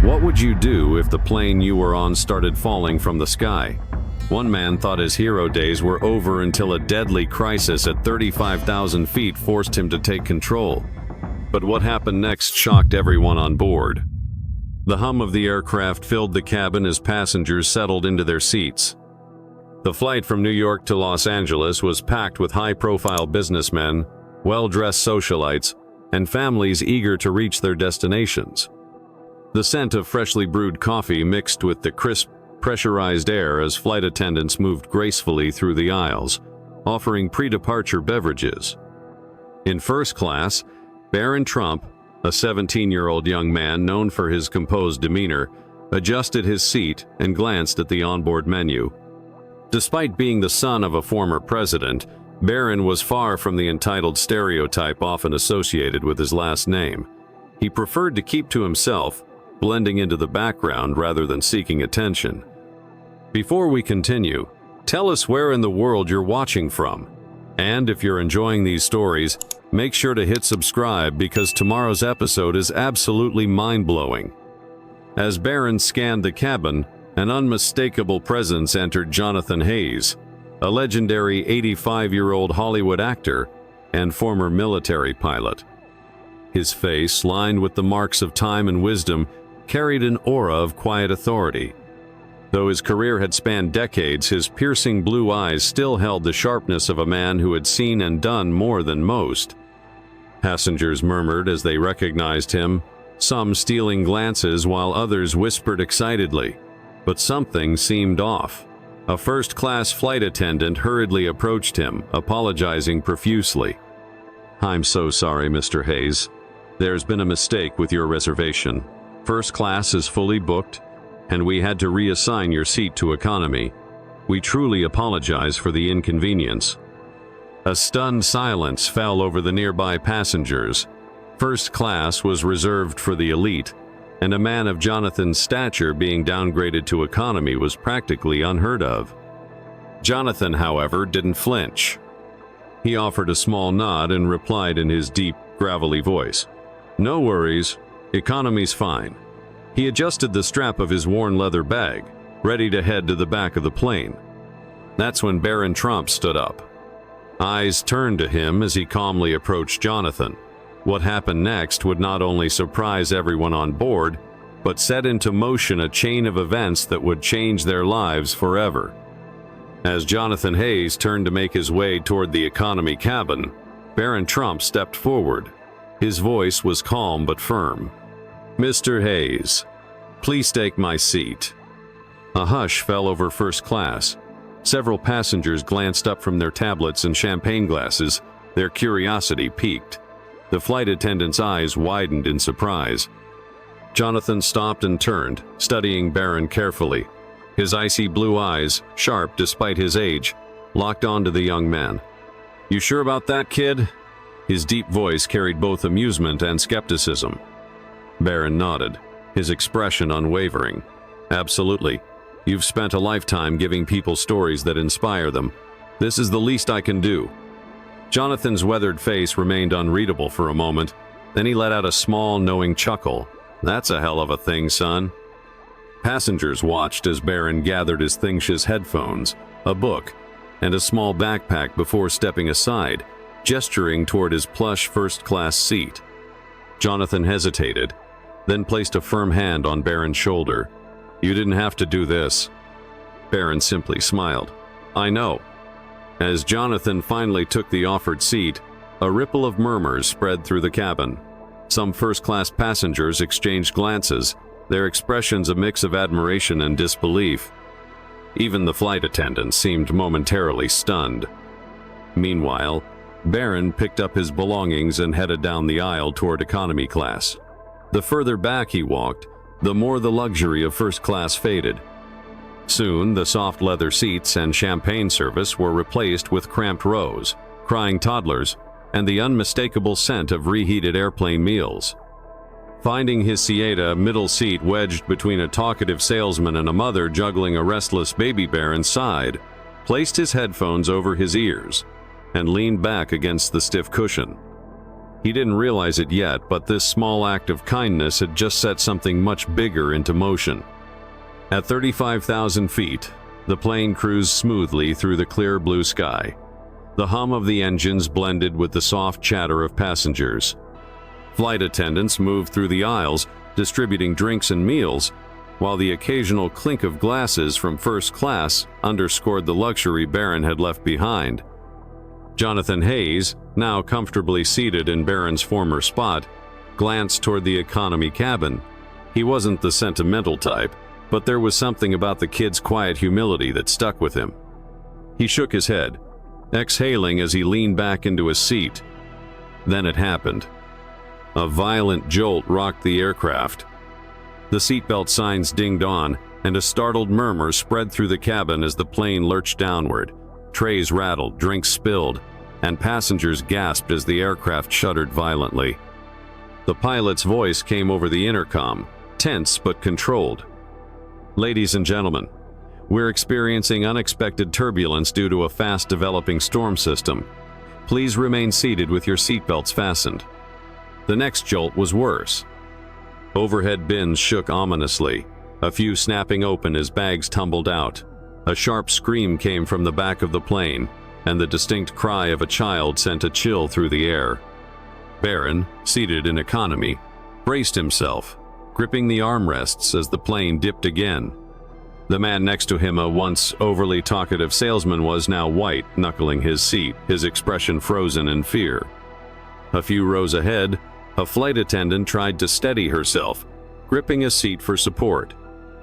What would you do if the plane you were on started falling from the sky? One man thought his hero days were over until a deadly crisis at 35,000 feet forced him to take control. But what happened next shocked everyone on board. The hum of the aircraft filled the cabin as passengers settled into their seats. The flight from New York to Los Angeles was packed with high-profile businessmen, well-dressed socialites, and families eager to reach their destinations. The scent of freshly brewed coffee mixed with the crisp, pressurized air as flight attendants moved gracefully through the aisles, offering pre-departure beverages. In first class, Barron Trump, a 17-year-old young man known for his composed demeanor, adjusted his seat and glanced at the onboard menu. Despite being the son of a former president, Barron was far from the entitled stereotype often associated with his last name. He preferred to keep to himself, blending into the background rather than seeking attention. Before we continue, tell us where in the world you're watching from. And if you're enjoying these stories, make sure to hit subscribe because tomorrow's episode is absolutely mind-blowing. As Barron scanned the cabin, an unmistakable presence entered. Jonathan Hayes, a legendary 85-year-old Hollywood actor and former military pilot. His face, lined with the marks of time and wisdom, carried an aura of quiet authority. Though his career had spanned decades, his piercing blue eyes still held the sharpness of a man who had seen and done more than most. Passengers murmured as they recognized him, some stealing glances while others whispered excitedly. But something seemed off. A first-class flight attendant hurriedly approached him, apologizing profusely. "I'm so sorry, Mr. Hayes. There's been a mistake with your reservation. First class is fully booked, and we had to reassign your seat to economy. We truly apologize for the inconvenience." A stunned silence fell over the nearby passengers. First class was reserved for the elite, and a man of Jonathan's stature being downgraded to economy was practically unheard of. Jonathan, however, didn't flinch. He offered a small nod and replied in his deep, gravelly voice, "No worries, economy's fine." He adjusted the strap of his worn leather bag, ready to head to the back of the plane. That's when Barron Trump stood up. Eyes turned to him as he calmly approached Jonathan. What happened next would not only surprise everyone on board, but set into motion a chain of events that would change their lives forever. As Jonathan Hayes turned to make his way toward the economy cabin, Barron Trump stepped forward. His voice was calm but firm. "Mr. Hayes, please take my seat." A hush fell over first class. Several passengers glanced up from their tablets and champagne glasses, their curiosity piqued. The flight attendant's eyes widened in surprise. Jonathan stopped and turned, studying Barron carefully. His icy blue eyes, sharp despite his age, locked onto the young man. "You sure about that, kid?" His deep voice carried both amusement and skepticism. Barron nodded, his expression unwavering. "Absolutely. You've spent a lifetime giving people stories that inspire them. This is the least I can do." Jonathan's weathered face remained unreadable for a moment, then he let out a small, knowing chuckle. "That's a hell of a thing, son." Passengers watched as Barron gathered his thingsh's headphones, a book, and a small backpack before stepping aside, gesturing toward his plush first-class seat. Jonathan hesitated, then placed a firm hand on Barron's shoulder. "You didn't have to do this." Barron simply smiled. "I know." As Jonathan finally took the offered seat, a ripple of murmurs spread through the cabin. Some first-class passengers exchanged glances, their expressions a mix of admiration and disbelief. Even the flight attendants seemed momentarily stunned. Meanwhile, Barron picked up his belongings and headed down the aisle toward economy class. The further back he walked, the more the luxury of first class faded. Soon, the soft leather seats and champagne service were replaced with cramped rows, crying toddlers, and the unmistakable scent of reheated airplane meals. Finding his Sieta middle seat wedged between a talkative salesman and a mother juggling a restless baby, Barron sighed, placed his headphones over his ears, and leaned back against the stiff cushion. He didn't realize it yet, but this small act of kindness had just set something much bigger into motion. At 35,000 feet, the plane cruised smoothly through the clear blue sky. The hum of the engines blended with the soft chatter of passengers. Flight attendants moved through the aisles, distributing drinks and meals, while the occasional clink of glasses from first class underscored the luxury Barron had left behind. Jonathan Hayes, now comfortably seated in Barron's former spot, glanced toward the economy cabin. He wasn't the sentimental type, but there was something about the kid's quiet humility that stuck with him. He shook his head, exhaling as he leaned back into his seat. Then it happened. A violent jolt rocked the aircraft. The seatbelt signs dinged on, and a startled murmur spread through the cabin as the plane lurched downward. Trays rattled, drinks spilled, and passengers gasped as the aircraft shuddered violently. The pilot's voice came over the intercom, tense but controlled. "Ladies and gentlemen, we're experiencing unexpected turbulence due to a fast-developing storm system. Please remain seated with your seatbelts fastened." The next jolt was worse. Overhead bins shook ominously, a few snapping open as bags tumbled out. A sharp scream came from the back of the plane, and the distinct cry of a child sent a chill through the air. Barron, seated in economy, braced himself, gripping the armrests as the plane dipped again. The man next to him, a once overly talkative salesman, was now white-knuckling his seat, his expression frozen in fear. A few rows ahead, a flight attendant tried to steady herself, gripping a seat for support.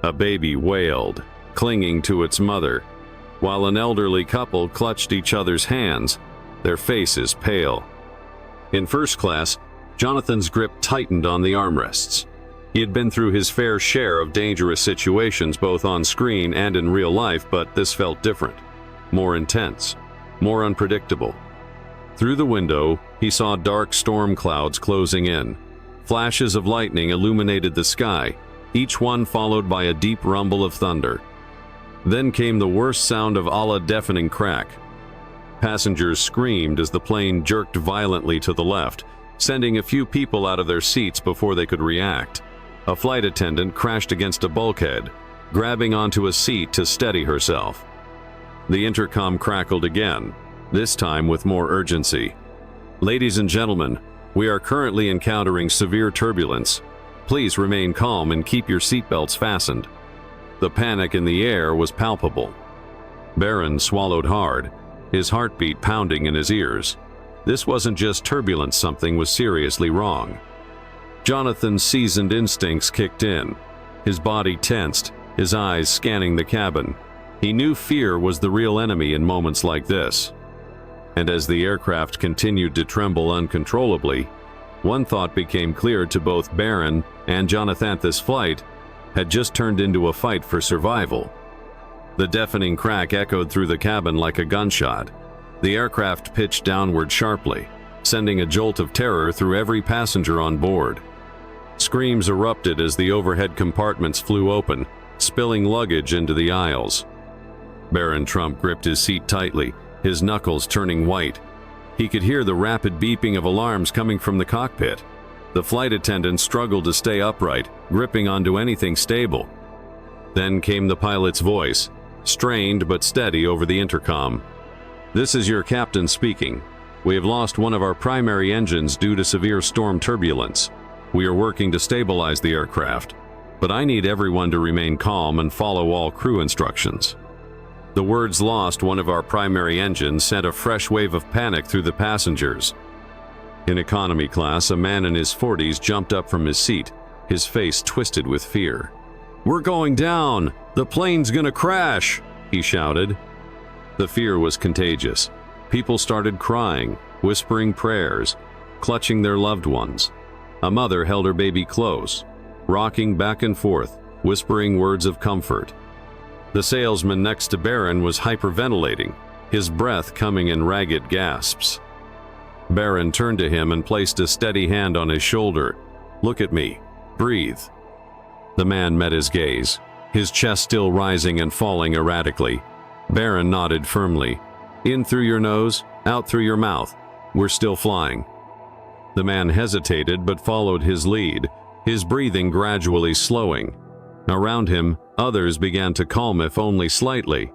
A baby wailed, clinging to its mother, while an elderly couple clutched each other's hands, their faces pale. In first class, Jonathan's grip tightened on the armrests. He had been through his fair share of dangerous situations both on screen and in real life, but this felt different, more intense, more unpredictable. Through the window, he saw dark storm clouds closing in. Flashes of lightning illuminated the sky, each one followed by a deep rumble of thunder. Then came the worst sound of a deafening crack. Passengers screamed as the plane jerked violently to the left, sending a few people out of their seats before they could react. A flight attendant crashed against a bulkhead, grabbing onto a seat to steady herself. The intercom crackled again, this time with more urgency. "Ladies and gentlemen, we are currently encountering severe turbulence. Please remain calm and keep your seatbelts fastened." The panic in the air was palpable. Barron swallowed hard, his heartbeat pounding in his ears. This wasn't just turbulence, something was seriously wrong. Jonathan's seasoned instincts kicked in. His body tensed, his eyes scanning the cabin. He knew fear was the real enemy in moments like this. And as the aircraft continued to tremble uncontrollably, one thought became clear to both Barron and Jonathan: this flight had just turned into a fight for survival. The deafening crack echoed through the cabin like a gunshot. The aircraft pitched downward sharply, sending a jolt of terror through every passenger on board. Screams erupted as the overhead compartments flew open, spilling luggage into the aisles. Barron Trump gripped his seat tightly, his knuckles turning white. He could hear the rapid beeping of alarms coming from the cockpit. The flight attendant struggled to stay upright, gripping onto anything stable. Then came the pilot's voice, strained but steady over the intercom. "This is your captain speaking. We have lost one of our primary engines due to severe storm turbulence. We are working to stabilize the aircraft, but I need everyone to remain calm and follow all crew instructions." The words "lost one of our primary engines" sent a fresh wave of panic through the passengers. In economy class, a man in his 40s jumped up from his seat, his face twisted with fear. "We're going down! The plane's gonna crash!" he shouted. The fear was contagious. People started crying, whispering prayers, clutching their loved ones. A mother held her baby close, rocking back and forth, whispering words of comfort. The salesman next to Barron was hyperventilating, his breath coming in ragged gasps. Barron turned to him and placed a steady hand on his shoulder. "Look at me. Breathe." The man met his gaze, his chest still rising and falling erratically. Barron nodded firmly. "In through your nose, out through your mouth. We're still flying." The man hesitated but followed his lead, his breathing gradually slowing. Around him, others began to calm if only slightly.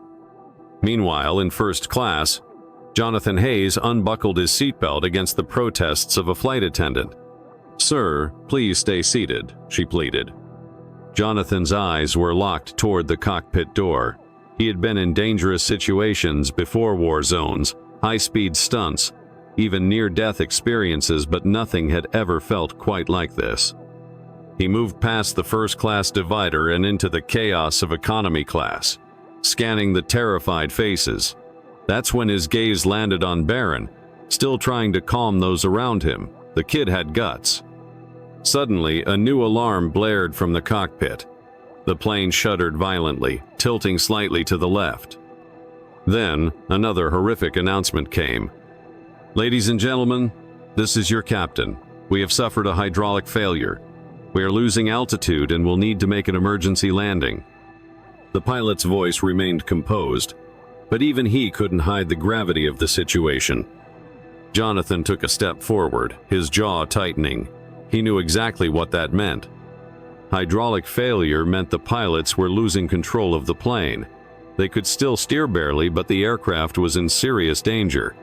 Meanwhile, in first class, Jonathan Hayes unbuckled his seatbelt against the protests of a flight attendant. "Sir, please stay seated," she pleaded. Jonathan's eyes were locked toward the cockpit door. He had been in dangerous situations before war zones, high-speed stunts, even near-death experiences, but nothing had ever felt quite like this. He moved past the first-class divider and into the chaos of economy class, scanning the terrified faces. That's when his gaze landed on Barron, still trying to calm those around him. The kid had guts. Suddenly, a new alarm blared from the cockpit. The plane shuddered violently, tilting slightly to the left. Then, another horrific announcement came. "Ladies and gentlemen, this is your captain. We have suffered a hydraulic failure. We are losing altitude and will need to make an emergency landing." The pilot's voice remained composed, but even he couldn't hide the gravity of the situation. Jonathan took a step forward, his jaw tightening. He knew exactly what that meant. Hydraulic failure meant the pilots were losing control of the plane. They could still steer barely, but the aircraft was in serious danger.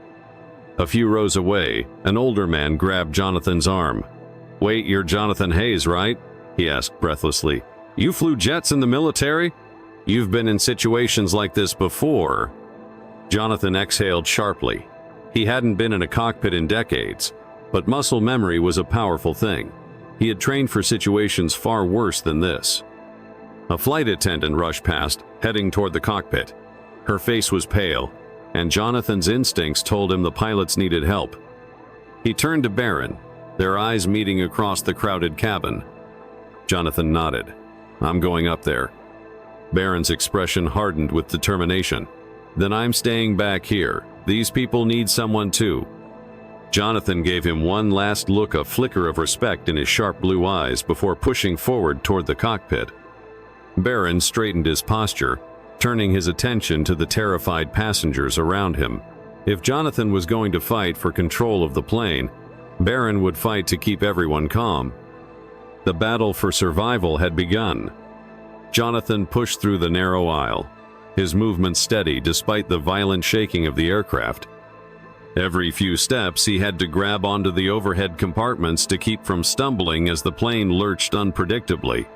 A few rows away, an older man grabbed Jonathan's arm. "Wait, you're Jonathan Hayes, right?" he asked breathlessly. "You flew jets in the military? You've been in situations like this before." Jonathan exhaled sharply. He hadn't been in a cockpit in decades, but muscle memory was a powerful thing. He had trained for situations far worse than this. A flight attendant rushed past, heading toward the cockpit. Her face was pale, and Jonathan's instincts told him the pilots needed help. He turned to Barron, their eyes meeting across the crowded cabin. Jonathan nodded. "I'm going up there." Barron's expression hardened with determination. "Then I'm staying back here. These people need someone too." Jonathan gave him one last look, a flicker of respect in his sharp blue eyes before pushing forward toward the cockpit. Barron straightened his posture, turning his attention to the terrified passengers around him. If Jonathan was going to fight for control of the plane, Barron would fight to keep everyone calm. The battle for survival had begun. Jonathan pushed through the narrow aisle, his movement steady despite the violent shaking of the aircraft. Every few steps, he had to grab onto the overhead compartments to keep from stumbling as the plane lurched unpredictably.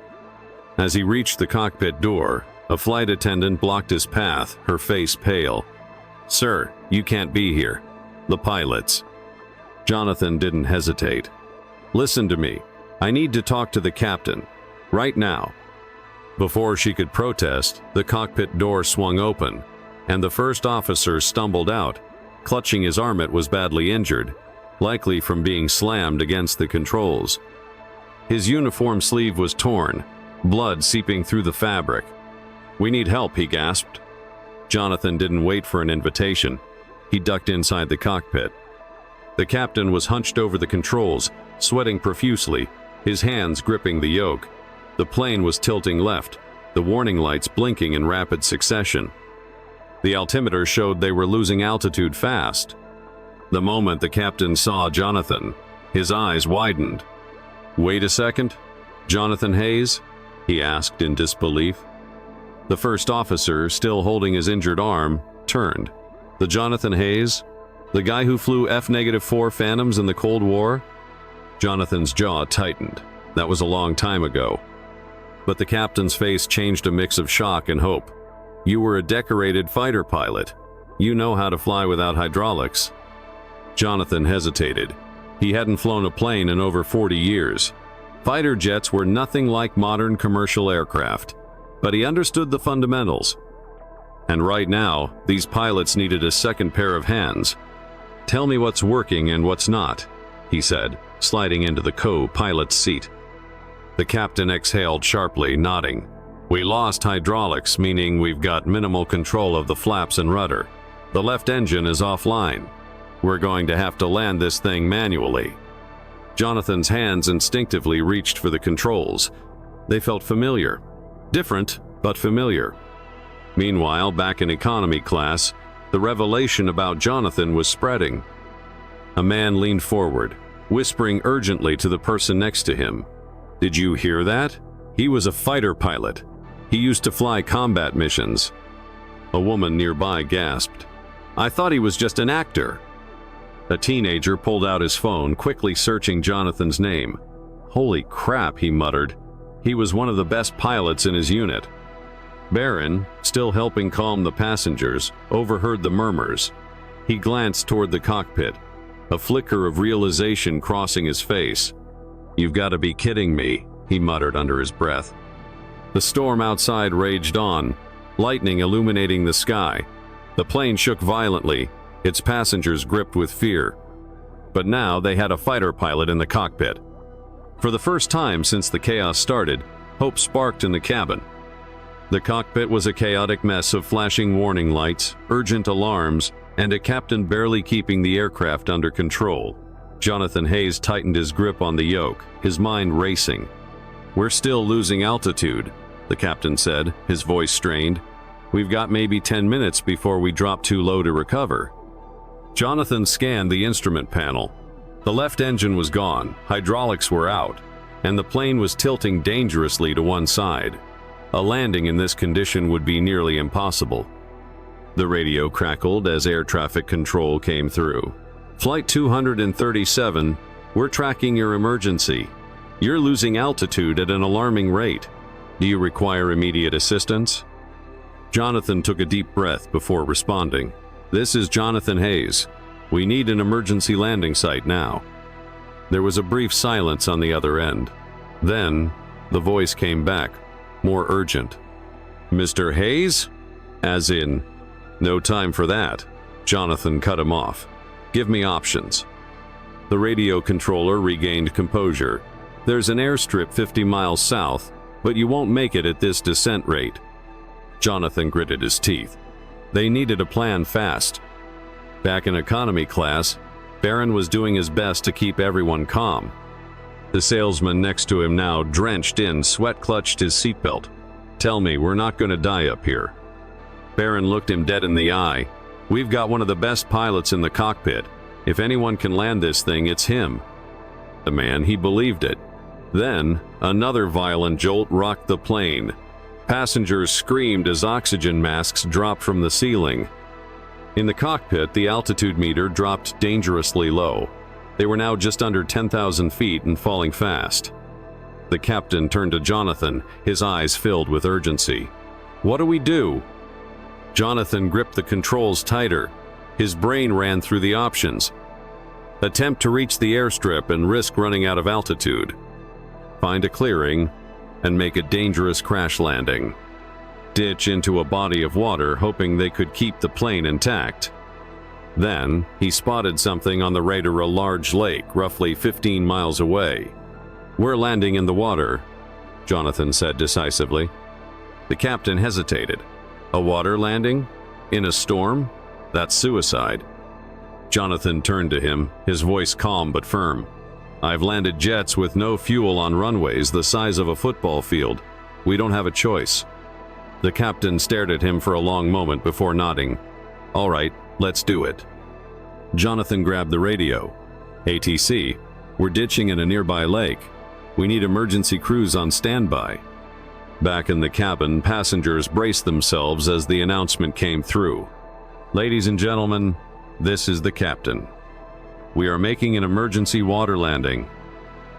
As he reached the cockpit door, a flight attendant blocked his path, her face pale. "Sir, you can't be here. The pilots." Jonathan didn't hesitate. "Listen to me. I need to talk to the captain. Right now." Before she could protest, the cockpit door swung open, and the first officer stumbled out. Clutching his arm, it was badly injured, likely from being slammed against the controls. His uniform sleeve was torn, blood seeping through the fabric. "We need help," he gasped. Jonathan didn't wait for an invitation. He ducked inside the cockpit. The captain was hunched over the controls, sweating profusely, his hands gripping the yoke. The plane was tilting left, the warning lights blinking in rapid succession. The altimeter showed they were losing altitude fast. The moment the captain saw Jonathan, his eyes widened. "Wait a second, Jonathan Hayes?" he asked in disbelief. The first officer, still holding his injured arm, turned. "The Jonathan Hayes? The guy who flew F-4 Phantoms in the Cold War?" Jonathan's jaw tightened. That was a long time ago. But the captain's face changed, a mix of shock and hope. "You were a decorated fighter pilot. You know how to fly without hydraulics." Jonathan hesitated. He hadn't flown a plane in over 40 years. Fighter jets were nothing like modern commercial aircraft, but he understood the fundamentals. And right now, these pilots needed a second pair of hands. "Tell me what's working and what's not," he said, sliding into the co-pilot's seat. The captain exhaled sharply, nodding. "We lost hydraulics, meaning we've got minimal control of the flaps and rudder. The left engine is offline. We're going to have to land this thing manually." Jonathan's hands instinctively reached for the controls. They felt familiar. Different, but familiar. Meanwhile, back in economy class, the revelation about Jonathan was spreading. A man leaned forward, whispering urgently to the person next to him. "Did you hear that? He was a fighter pilot. He used to fly combat missions." A woman nearby gasped, "I thought he was just an actor." A teenager pulled out his phone, quickly searching Jonathan's name. "Holy crap," he muttered. He was one of the best pilots in his unit. Barron, still helping calm the passengers, overheard the murmurs. He glanced toward the cockpit, a flicker of realization crossing his face. "You've got to be kidding me," he muttered under his breath. The storm outside raged on, lightning illuminating the sky. The plane shook violently, its passengers gripped with fear. But now they had a fighter pilot in the cockpit. For the first time since the chaos started, hope sparked in the cabin. The cockpit was a chaotic mess of flashing warning lights, urgent alarms, and a captain barely keeping the aircraft under control. Jonathan Hayes tightened his grip on the yoke, his mind racing. "We're still losing altitude," the captain said, his voice strained. "We've got maybe 10 minutes before we drop too low to recover." Jonathan scanned the instrument panel. The left engine was gone, hydraulics were out, and the plane was tilting dangerously to one side. A landing in this condition would be nearly impossible. The radio crackled as air traffic control came through. "Flight 237, we're tracking your emergency. You're losing altitude at an alarming rate. Do you require immediate assistance?" Jonathan took a deep breath before responding. "This is Jonathan Hayes. We need an emergency landing site now." There was a brief silence on the other end. Then, the voice came back, more urgent. "Mr. Hayes?" As in, "No time for that." Jonathan cut him off. "Give me options." The radio controller regained composure. "There's an airstrip 50 miles south, but you won't make it at this descent rate." Jonathan gritted his teeth. They needed a plan fast. Back in economy class, Barron was doing his best to keep everyone calm. The salesman next to him, now drenched in sweat, clutched his seatbelt. "Tell me, we're not going to die up here." Barron looked him dead in the eye. "We've got one of the best pilots in the cockpit. If anyone can land this thing, it's him." The man, he believed it. Then, another violent jolt rocked the plane. Passengers screamed as oxygen masks dropped from the ceiling. In the cockpit, the altitude meter dropped dangerously low. They were now just under 10,000 feet and falling fast. The captain turned to Jonathan, his eyes filled with urgency. "What do we do?" Jonathan gripped the controls tighter. His brain ran through the options. Attempt to reach the airstrip and risk running out of altitude. Find a clearing and make a dangerous crash landing. Ditch into a body of water, hoping they could keep the plane intact. Then, he spotted something on the radar, a large lake, roughly 15 miles away. "We're landing in the water," Jonathan said decisively. The captain hesitated. "A water landing? In a storm? That's suicide." Jonathan turned to him, his voice calm but firm. "I've landed jets with no fuel on runways the size of a football field. We don't have a choice." The captain stared at him for a long moment before nodding. "All right, let's do it." Jonathan grabbed the radio. "ATC, we're ditching in a nearby lake. We need emergency crews on standby." Back in the cabin, passengers braced themselves as the announcement came through. "Ladies and gentlemen, this is the captain. We are making an emergency water landing.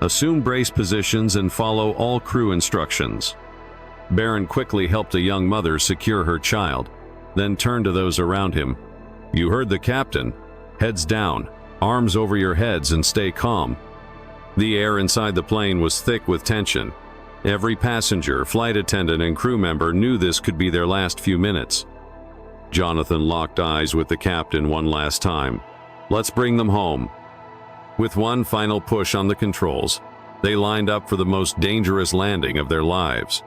Assume brace positions and follow all crew instructions." Barron quickly helped a young mother secure her child, then turned to those around him. "You heard the captain. Heads down, arms over your heads, and stay calm." The air inside the plane was thick with tension. Every passenger, flight attendant, and crew member knew this could be their last few minutes. Jonathan locked eyes with the captain one last time. "Let's bring them home." With one final push on the controls, they lined up for the most dangerous landing of their lives.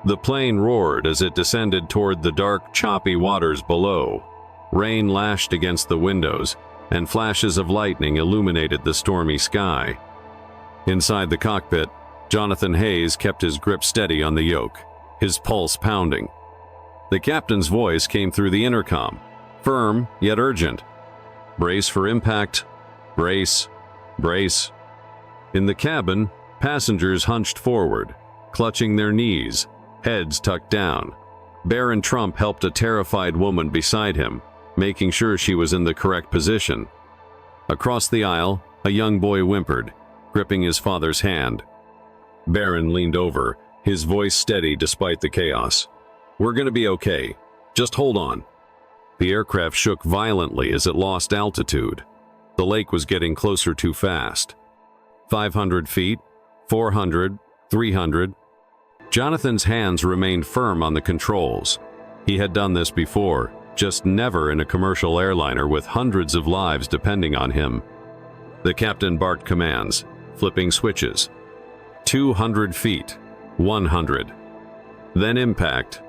The plane roared as it descended toward the dark, choppy waters below. Rain lashed against the windows, and flashes of lightning illuminated the stormy sky. Inside the cockpit, Jonathan Hayes kept his grip steady on the yoke, his pulse pounding. The captain's voice came through the intercom, firm yet urgent. "Brace for impact. Brace. Brace. In the cabin, passengers hunched forward, clutching their knees, heads tucked down. Barron Trump helped a terrified woman beside him, making sure she was in the correct position. Across the aisle, a young boy whimpered, gripping his father's hand. Barron leaned over, his voice steady despite the chaos. "We're gonna be okay. Just hold on." The aircraft shook violently as it lost altitude. The lake was getting closer too fast. 500 feet, 400, 300. Jonathan's hands remained firm on the controls. He had done this before, just never in a commercial airliner with hundreds of lives depending on him. The captain barked commands, flipping switches. 200 feet, 100. Then impact.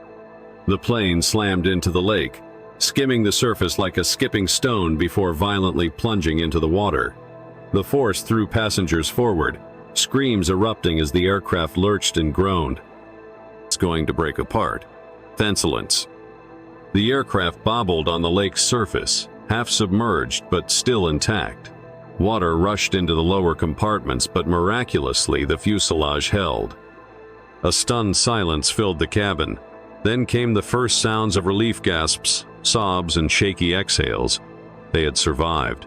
The plane slammed into the lake, skimming the surface like a skipping stone before violently plunging into the water. The force threw passengers forward, screams erupting as the aircraft lurched and groaned. It's going to break apart. Thensilence. The aircraft bobbled on the lake's surface, half submerged but still intact. Water rushed into the lower compartments, but miraculously the fuselage held. A stunned silence filled the cabin. Then came the first sounds of relief gasps, sobs, and shaky exhales. They had survived.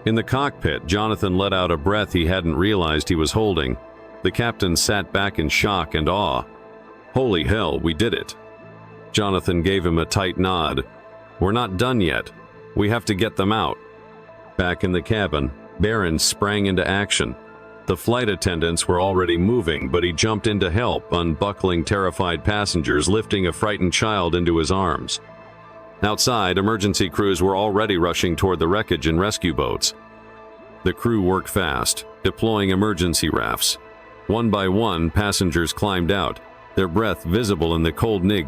In the cockpit, Jonathan let out a breath he hadn't realized he was holding. The captain sat back in shock and awe. "Holy hell, we did it." Jonathan gave him a tight nod. "We're not done yet. We have to get them out." Back in the cabin, Barron sprang into action. The flight attendants were already moving, but he jumped in to help, unbuckling terrified passengers, lifting a frightened child into his arms. Outside, emergency crews were already rushing toward the wreckage in rescue boats. The crew worked fast, deploying emergency rafts. One by one, passengers climbed out, their breath visible in the cold nig.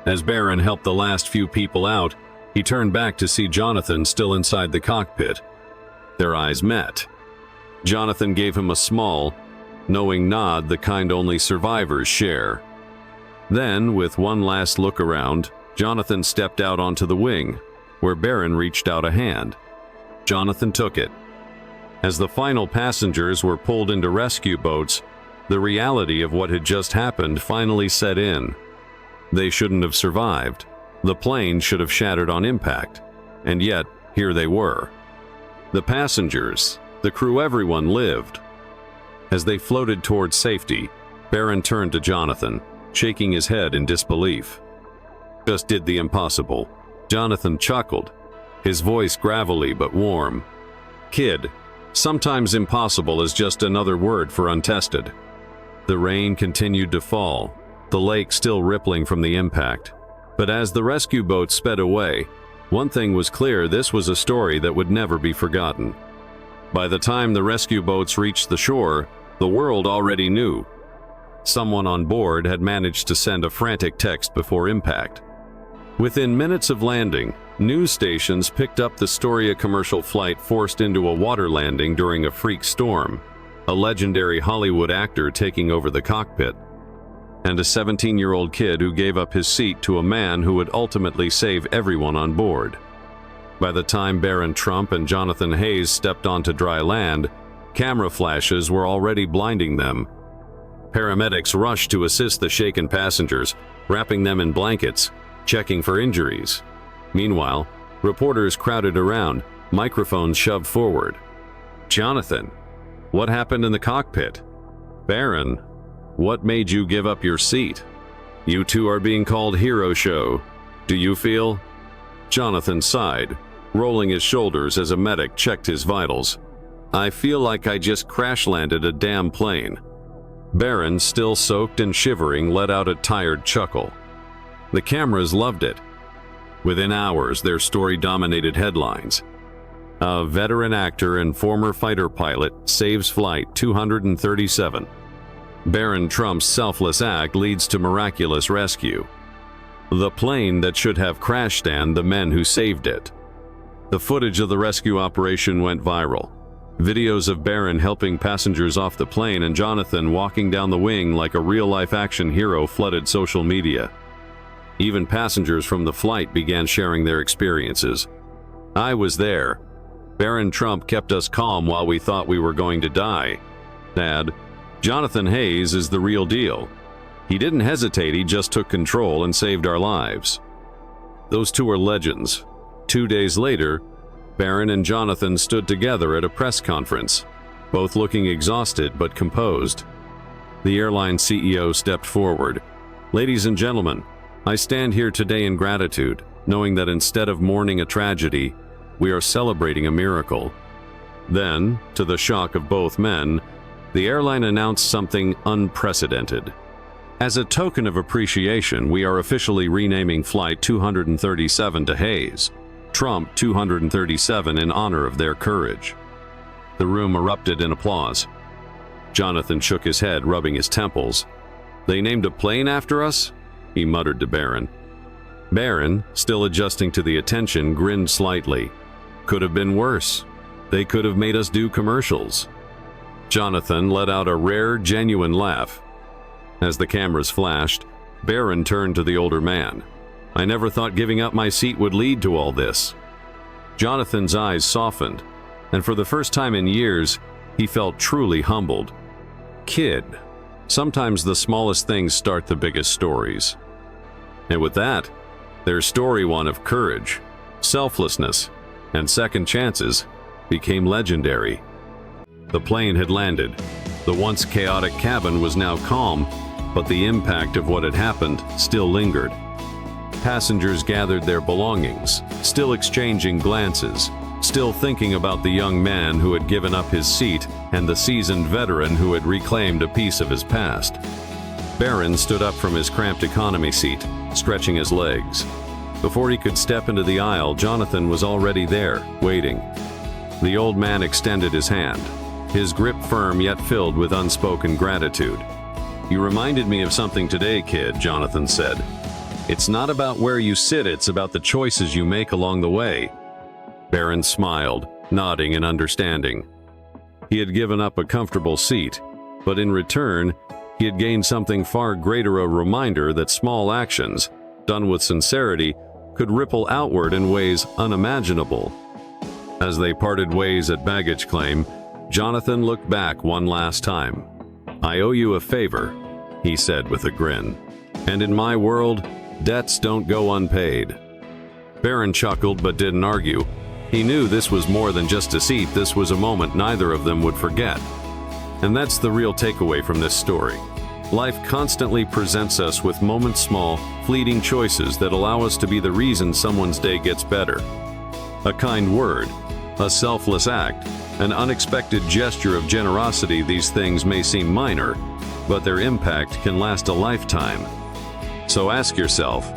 As Barron helped the last few people out, he turned back to see Jonathan still inside the cockpit. Their eyes met. Jonathan gave him a small, knowing nod, the kind only survivors share. Then, with one last look around, Jonathan stepped out onto the wing, where Barron reached out a hand. Jonathan took it. As the final passengers were pulled into rescue boats, the reality of what had just happened finally set in. They shouldn't have survived. The plane should have shattered on impact. And yet, here they were. The passengers, the crew, everyone lived. As they floated towards safety, Barron turned to Jonathan, shaking his head in disbelief. "Just did the impossible." Jonathan chuckled, his voice gravelly but warm. "Kid, sometimes impossible is just another word for untested." The rain continued to fall, the lake still rippling from the impact. But as the rescue boat sped away, one thing was clear: this was a story that would never be forgotten. By the time the rescue boats reached the shore, the world already knew. Someone on board had managed to send a frantic text before impact. Within minutes of landing, news stations picked up the story: a commercial flight forced into a water landing during a freak storm, a legendary Hollywood actor taking over the cockpit, and a 17-year-old kid who gave up his seat to a man who would ultimately save everyone on board. By the time Barron Trump and Jonathan Hayes stepped onto dry land, camera flashes were already blinding them. Paramedics rushed to assist the shaken passengers, wrapping them in blankets, checking for injuries. Meanwhile, reporters crowded around, microphones shoved forward. "Jonathan, what happened in the cockpit?" "Barron, what made you give up your seat?" "You two are being called hero show. Do you feel?" Jonathan sighed, rolling his shoulders as a medic checked his vitals. "I feel like I just crash-landed a damn plane." Barron, still soaked and shivering, let out a tired chuckle. The cameras loved it. Within hours, their story dominated headlines. A veteran actor and former fighter pilot saves Flight 237. Barron Trump's selfless act leads to miraculous rescue. The plane that should have crashed and the men who saved it. The footage of the rescue operation went viral. Videos of Barron helping passengers off the plane and Jonathan walking down the wing like a real-life action hero flooded social media. Even passengers from the flight began sharing their experiences. "I was there. Barron Trump kept us calm while we thought we were going to die. Dad, Jonathan Hayes is the real deal. He didn't hesitate, he just took control and saved our lives. Those two are legends. 2 days later, Barron and Jonathan stood together at a press conference, both looking exhausted but composed. The airline CEO stepped forward. "Ladies and gentlemen, I stand here today in gratitude, knowing that instead of mourning a tragedy, we are celebrating a miracle." Then, to the shock of both men, the airline announced something unprecedented. As a token of appreciation, we are officially renaming Flight 237 to Hayes, Trump 237 in honor of their courage. The room erupted in applause. Jonathan shook his head, rubbing his temples. "They named a plane after us?" he muttered to Barron. Barron, still adjusting to the attention, grinned slightly. "Could have been worse. They could have made us do commercials." Jonathan let out a rare, genuine laugh. As the cameras flashed, Barron turned to the older man. "I never thought giving up my seat would lead to all this." Jonathan's eyes softened, and for the first time in years, he felt truly humbled. "Kid, sometimes the smallest things start the biggest stories." And with that, their story, one of courage, selflessness, and second chances, became legendary. The plane had landed. The once chaotic cabin was now calm, but the impact of what had happened still lingered. Passengers gathered their belongings, still exchanging glances, still thinking about the young man who had given up his seat and the seasoned veteran who had reclaimed a piece of his past. Barron stood up from his cramped economy seat, stretching his legs. Before he could step into the aisle, Jonathan was already there, waiting. The old man extended his hand, his grip firm yet filled with unspoken gratitude. "You reminded me of something today, kid," Jonathan said. "It's not about where you sit, it's about the choices you make along the way." Barron smiled, nodding in understanding. He had given up a comfortable seat, but in return, he had gained something far greater, a reminder that small actions, done with sincerity, could ripple outward in ways unimaginable. As they parted ways at baggage claim, Jonathan looked back one last time. "I owe you a favor," he said with a grin. "And in my world, debts don't go unpaid." Barron chuckled but didn't argue. He knew this was more than just a seat, this was a moment neither of them would forget. And that's the real takeaway from this story. Life constantly presents us with moments, small, fleeting choices that allow us to be the reason someone's day gets better. A kind word, a selfless act, an unexpected gesture of generosity, these things may seem minor, but their impact can last a lifetime. So ask yourself,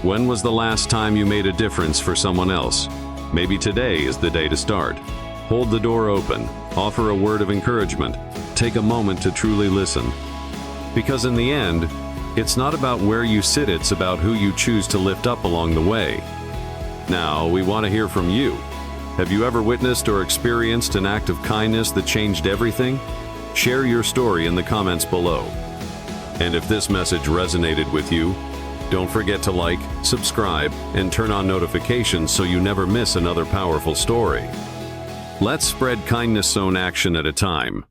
when was the last time you made a difference for someone else? Maybe today is the day to start. Hold the door open, offer a word of encouragement, take a moment to truly listen. Because in the end, it's not about where you sit, it's about who you choose to lift up along the way. Now, we want to hear from you. Have you ever witnessed or experienced an act of kindness that changed everything? Share your story in the comments below. And if this message resonated with you, don't forget to like, subscribe, and turn on notifications so you never miss another powerful story. Let's spread kindness zone action at a time.